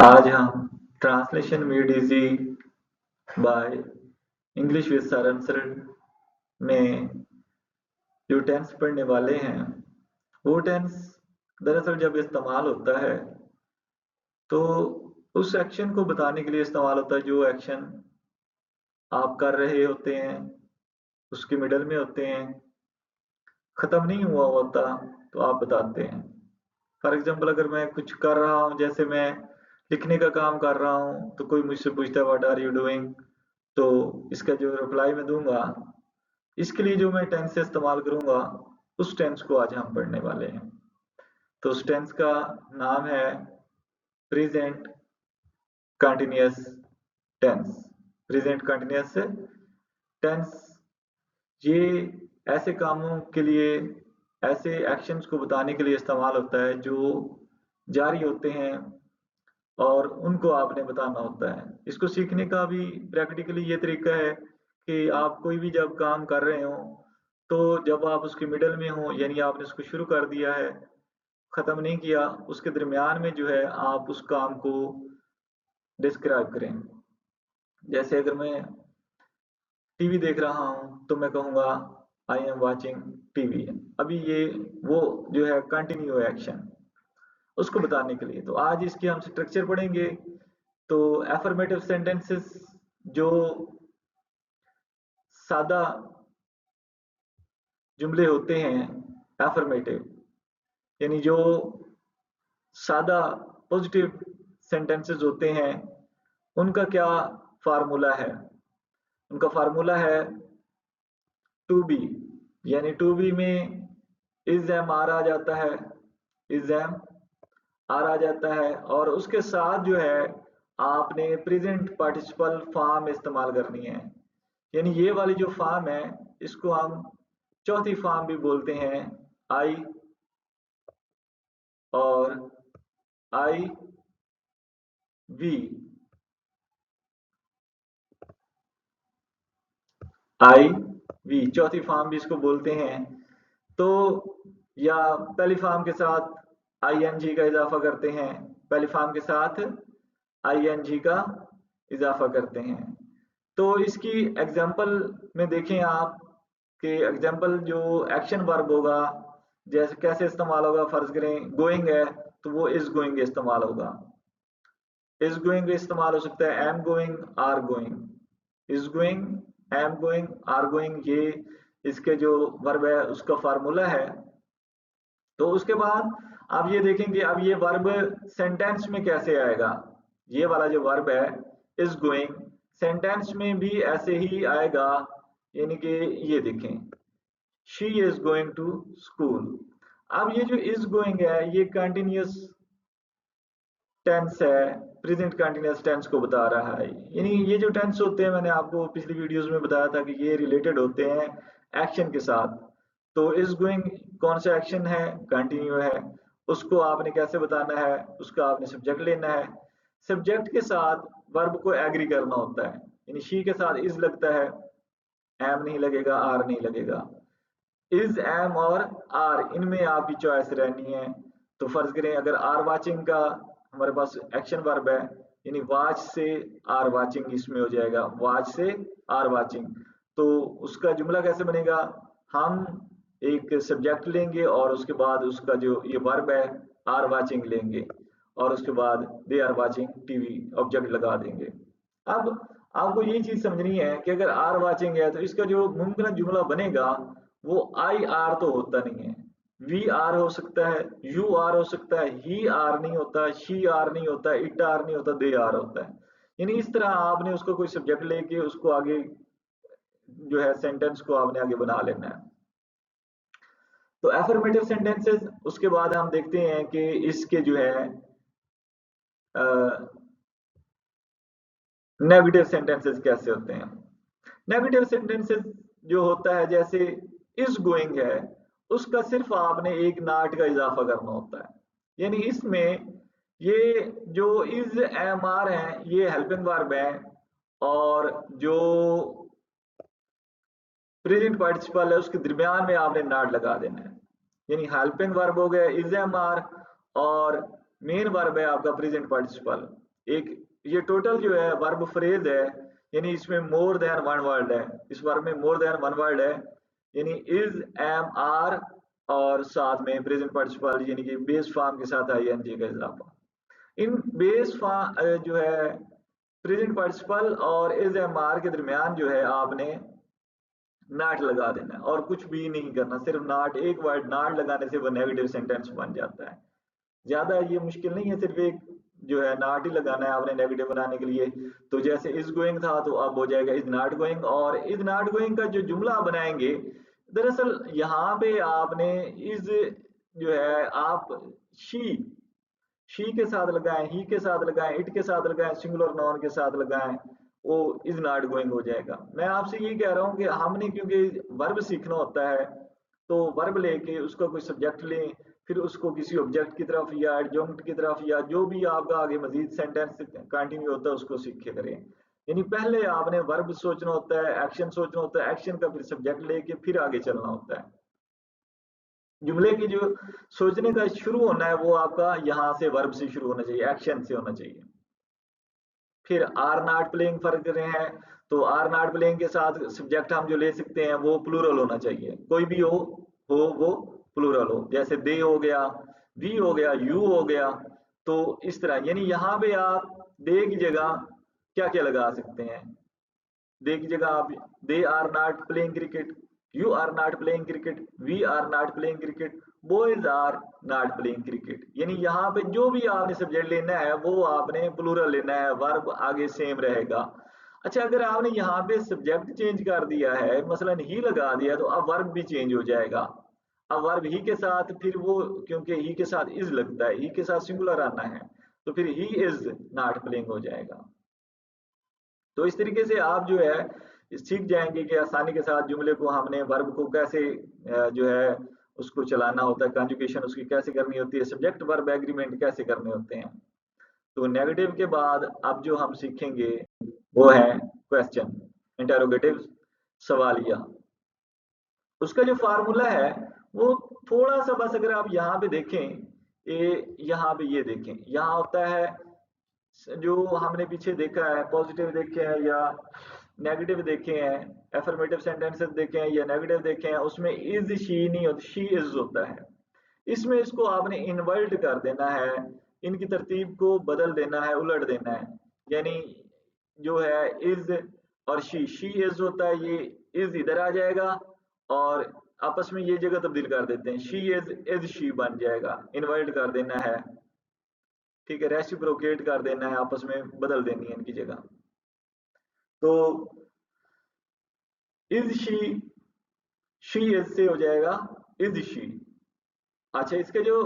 आज हम translation made easy by English with Saran में जो टेंस पढ़ने वाले हैं वो टेंस दरअसल जब इस्तेमाल होता है तो उस एक्शन को बताने के लिए इस्तेमाल होता है जो एक्शन आप कर रहे होते हैं, उसके मिडल में होते हैं, खत्म नहीं हुआ होता तो आप बताते हैं। फॉर एग्जाम्पल अगर मैं कुछ कर रहा हूँ, जैसे मैं लिखने का काम कर रहा हूँ तो कोई मुझसे पूछता है व्हाट आर यू डूइंग, तो इसका जो रिप्लाई मैं दूंगा, इसके लिए जो मैं टेंस इस्तेमाल करूंगा उस टेंस को आज हम पढ़ने वाले हैं। तो उस टेंस का नाम है present continuous tense. Present continuous tense ये ऐसे कामों के लिए, ऐसे एक्शंस को बताने के लिए इस्तेमाल होता है जो जारी होते हैं और उनको आपने बताना होता है। इसको सीखने का भी प्रैक्टिकली ये तरीका है कि आप कोई भी जब काम कर रहे हो तो जब आप उसके मिडल में हो, यानी आपने उसको शुरू कर दिया है, खत्म नहीं किया, उसके दरमियान में जो है आप उस काम को डिस्क्राइब करें। जैसे अगर मैं टीवी देख रहा हूं तो मैं कहूंगा आई एम वाचिंग टीवी। अभी ये वो जो है कंटिन्यू एक्शन, उसको बताने के लिए। तो आज इसके हम स्ट्रक्चर पढ़ेंगे। तो एफर्मेटिव सेंटेंसेस जो सादा जुमले होते हैं, एफर्मेटिव यानी जो सादा पॉजिटिव सेंटेंसेस होते हैं, उनका क्या फार्मूला है? उनका फार्मूला है टू बी, यानी टू बी में इज एम आर आ जाता है, इज एम आर आ जाता है, और उसके साथ जो है आपने प्रेजेंट पार्टिसिपल फॉर्म इस्तेमाल करनी है। यानी ये वाली जो फॉर्म है इसको हम चौथी फॉर्म भी बोलते हैं, आई और आई वी। आई वी चौथी फॉर्म भी इसको बोलते हैं। तो या पहली फॉर्म के साथ आईएनजी का इजाफा करते हैं, पहली फॉर्म के साथ आईएनजी का इजाफा करते हैं। तो इसकी एग्जांपल में देखें आप कि एग्जांपल जो एक्शन वर्ब होगा, जैसे कैसे इस्तेमाल होगा। फर्ज करें गोइंग है तो वो इज गोइंग इस्तेमाल होगा, इज गोइंग इस्तेमाल हो सकता है am going, are going, is going, am going, are going, ये इसके जो वर्ब है उसका फार्मूला है। तो उसके बाद आप ये देखेंगे अब ये वर्ब सेंटेंस में कैसे आएगा। ये वाला जो वर्ब है इज गोइंग सेंटेंस में भी ऐसे ही आएगा, यानी कि ये देखें she is going to school. अब ये जो इज गोइंग है ये कंटिन्यूअस टेंस है, प्रेजेंट कंटिन्यूअस टेंस को बता रहा है। यानी ये जो टेंस होते हैं, मैंने आपको पिछली वीडियोस में बताया था कि ये रिलेटेड होते हैं एक्शन के साथ। तो इज गोइंग कौन सा एक्शन है? कंटिन्यू है। उसको आपने कैसे बताना है? उसका आपने सब्जेक्ट लेना है, सब्जेक्ट के साथ वर्ब को एग्री करना होता है। यानी शी के साथ इज लगता है, एम नहीं लगेगा, आर नहीं लगेगा। इज, एम और आर, इनमें आपकी चॉइस रहनी है। तो फर्ज करें अगर आर वाचिंग का हमारे पास एक्शन वर्ब है, यानी वाच से आर वाचिंग इसमें हो जाएगा, वाच से आर वाचिंग। तो उसका जुमला कैसे बनेगा? हम एक सब्जेक्ट लेंगे और उसके बाद उसका जो ये वर्ब है आर वाचिंग लेंगे और उसके बाद they are watching TV object लगा देंगे। अब आपको ये चीज समझनी है कि अगर आर वाचिंग है तो इसका जो मुमकिन जुमला बनेगा वो आई आर तो होता नहीं है, वी आर हो सकता है, यू आर हो सकता है, ही आर नहीं होता, शी आर नहीं होता, इट आर नहीं होता, दे आर होता है। यानी इस तरह आपने उसको कोई सब्जेक्ट लेके उसको आगे जो है सेंटेंस को आपने आगे बना लेना है। तो एफर्मेटिव सेंटेंसेस, उसके बाद हम देखते हैं कि इसके जो है नेगेटिव सेंटेंसेस कैसे होते हैं। नेगेटिव सेंटेंसेस जो होता है, जैसे इज गोइंग है, उसका सिर्फ आपने एक नाट का इजाफा करना होता है। यानी इसमें ये जो इज एम आर है ये हेल्पिंग वर्ब है, और जो प्रेजेंट पार्टिसिपल है उसके दरमियान में आपने नाट लगा देना है। यानी हेल्पिंग वर्ब हो गया इज एम आर, और मेन वर्ब है आपका प्रेजेंट पार्टिसिपल। एक ये टोटल जो है वर्ब फ्रेज है, यानी इसमें मोर देन वन वर्ड है, इस वर्ब में मोर देन वन वर्ड है, यानी इज, एम, आर और साथ में प्रेजेंट पार्टिसिपल यानी कि बेस फॉर्म के साथ आईएनजी का इजाफा। इन बेस फॉर्म जो है प्रेजेंट पार्टिसिपल और इज, एम, आर के दरमियान जो है आपने नॉट लगा देना है और कुछ भी नहीं करना, सिर्फ नॉट, एक वर्ड नॉट लगाने से वो नेगेटिव सेंटेंस बन जाता है। ज्यादा ये मुश्किल नहीं है, सिर्फ एक जो है नॉट ही लगाना है आपने नेगेटिव बनाने के लिए। तो जैसे इज गोइंग था तो अब हो जाएगा इज नॉट गोइंग, और इज नॉट गोइंग का जो जुमला बनाएंगे, दरअसल यहाँ पे आपने इज जो है आप शी के साथ लगाएं, ही के साथ लगाएं, इट के साथ लगाएं, सिंगुलर नाउन के साथ लगाएं, वो इज नॉट गोइंग हो जाएगा। मैं आपसे ये कह रहा हूँ कि हमने क्योंकि वर्ब सीखना होता है, तो वर्ब लेके उसका कोई सब्जेक्ट लें, फिर उसको किसी ऑब्जेक्ट की तरफ या एडजंक्ट की तरफ या जो भी आपका आगे मजीद सेंटेंस कंटिन्यू होता है उसको सीखे करें। यानी पहले आपने वर्ब सोचना होता है, एक्शन सोचना होता है, एक्शन का फिर सब्जेक्ट लेके फिर आगे चलना होता है। जुमले की जो सोचने का शुरू होना है वो आपका यहाँ से वर्ब से शुरू होना चाहिए, एक्शन से होना चाहिए। फिर आर नॉट प्लेइंग फर्क कर रहे हैं, तो आर नॉट प्लेइंग के साथ सब्जेक्ट हम जो ले सकते हैं वो प्लूरल होना चाहिए, कोई भी हो वो प्लूरल हो, जैसे दे हो गया, वी हो गया, यू हो गया। तो इस तरह यानी यहाँ पे आप दे की जगह क्या क्या लगा सकते हैं, दे की जगह आप they are not playing cricket, you are not playing cricket, we are not playing cricket, boys are not playing cricket. यानी यहाँ पे जो भी आपने सब्जेक्ट लेना है वो आपने प्लूरल लेना है, वर्ब आगे सेम रहेगा। अच्छा, अगर आपने यहाँ पे सब्जेक्ट चेंज कर दिया है, मसलन ही लगा दिया, तो अब वर्ब भी चेंज हो जाएगा। अब वर्ब ही के साथ फिर वो, क्योंकि ही के साथ इज लगता है, ही के साथ सिंगुलर आना है, तो फिर ही इज नॉट प्लेइंग हो जाएगा। तो इस तरीके से आप जो है सीख जाएंगे कि आसानी के साथ जुमले को हमने वर्ब को कैसे जो है उसको चलाना होता है, कंजुगेशन उसकी कैसे करनी होती है, सब्जेक्ट वर्ब एग्रीमेंट कैसे करने होते हैं। तो नेगेटिव के बाद अब जो हम सीखेंगे वो है क्वेश्चन, इंटेरोगेटिव, सवालिया। उसका जो फार्मूला है वो थोड़ा सा, बस अगर आप यहाँ पे देखें, यहाँ पे ये देखें, यहाँ होता है जो हमने पीछे देखा है, पॉजिटिव देखे हैं या नेगेटिव देखे हैं, एफर्मेटिव सेंटेंसेस देखे हैं या नेगेटिव देखे हैं, उसमें इज शी नहीं होता, शी इज होता है। इसमें इसको आपने इन्वर्ट कर देना है, इनकी तरतीब को बदल देना है, उलट देना है। यानी जो है इज और शी इज होता है, ये इज इधर आ जाएगा और आपस में ये जगह तब्दील कर देते हैं, शी इज शी बन जाएगा, इन्वर्ट कर देना है, ठीक है, रेसिप्रोकेट कर देना है, आपस में बदल देनी है इनकी जगह। तो इज शी इज से हो जाएगा इज शी। अच्छा, इसके जो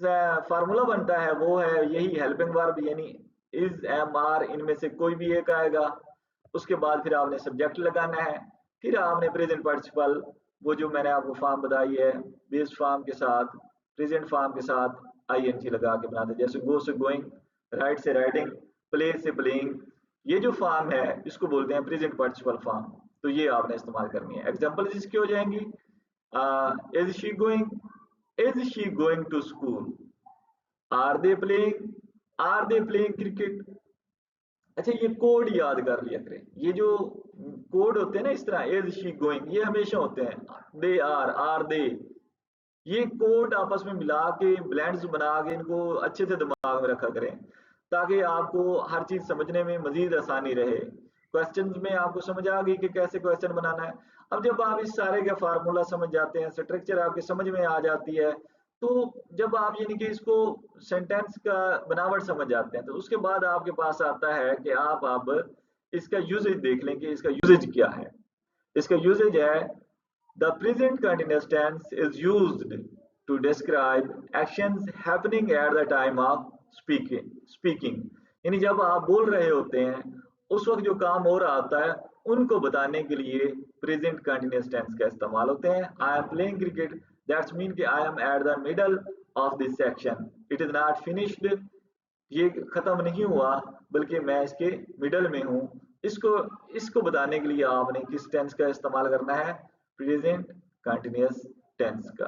फार्मूला बनता है वो है यही हेल्पिंग वर्ब, यानी इज, एम, आर, इनमें से कोई भी एक आएगा, उसके बाद फिर आपने सब्जेक्ट लगाना है, फिर आपने प्रेजेंट पार्टिसिपल, वो जो मैंने आपको फॉर्म बताई है, बेस फॉर्म के साथ प्रेजेंट फॉर्म के साथ आईएनजी लगा के बनाते, जैसे गो से गोइंग, राइट से राइटिंग, प्ले से प्लेइंग। ये जो फॉर्म है इसको बोलते हैं प्रेजेंट पार्टिसिपल फॉर्म। तो ये आपने इस्तेमाल करनी है। एग्जांपल इसकी हो जाएंगी, is she going, is she going to school, are they playing cricket। अच्छा, ये कोड याद कर लिया करें, ये जो कोड होते हैं ना इस तरह, is she going, ये हमेशा होते हैं, they are they, ये कोड आपस में मिला के ब्लेंड्स बना के इनको अच्छे से दिमाग में रखा करें, ताकि आपको हर चीज समझने में मजीद आसानी रहे। क्वेश्चन में आपको समझ आ गई कि कैसे क्वेश्चन बनाना है। अब जब आप इस सारे का फार्मूला समझ जाते हैं, स्ट्रक्चर आपके समझ में आ जाती है, तो जब आप यानी कि इसको सेंटेंस का बनावट समझ जाते हैं, तो उसके बाद आपके पास आता है कि आप अब इसका यूजेज देख लें कि इसका यूजेज क्या है। इसका यूजेज है, the present continuous tense is used to describe actions happening at the time of speaking। यानी जब आप बोल रहे होते हैं उस वक्त जो काम हो रहा होता है उनको बताने के लिए प्रेजेंट कंटिन्यूअस टेंस का इस्तेमाल होते हैं। I am playing cricket, that's mean कि I am at the middle of this section, it is not finished, ये खत्म नहीं हुआ बल्कि मैं इसके मिडल में हूँ। इसको इसको बताने के लिए आपने किस टेंस का इस्तेमाल करना है, प्रेजेंट कंटिन्यूअस टेंस का।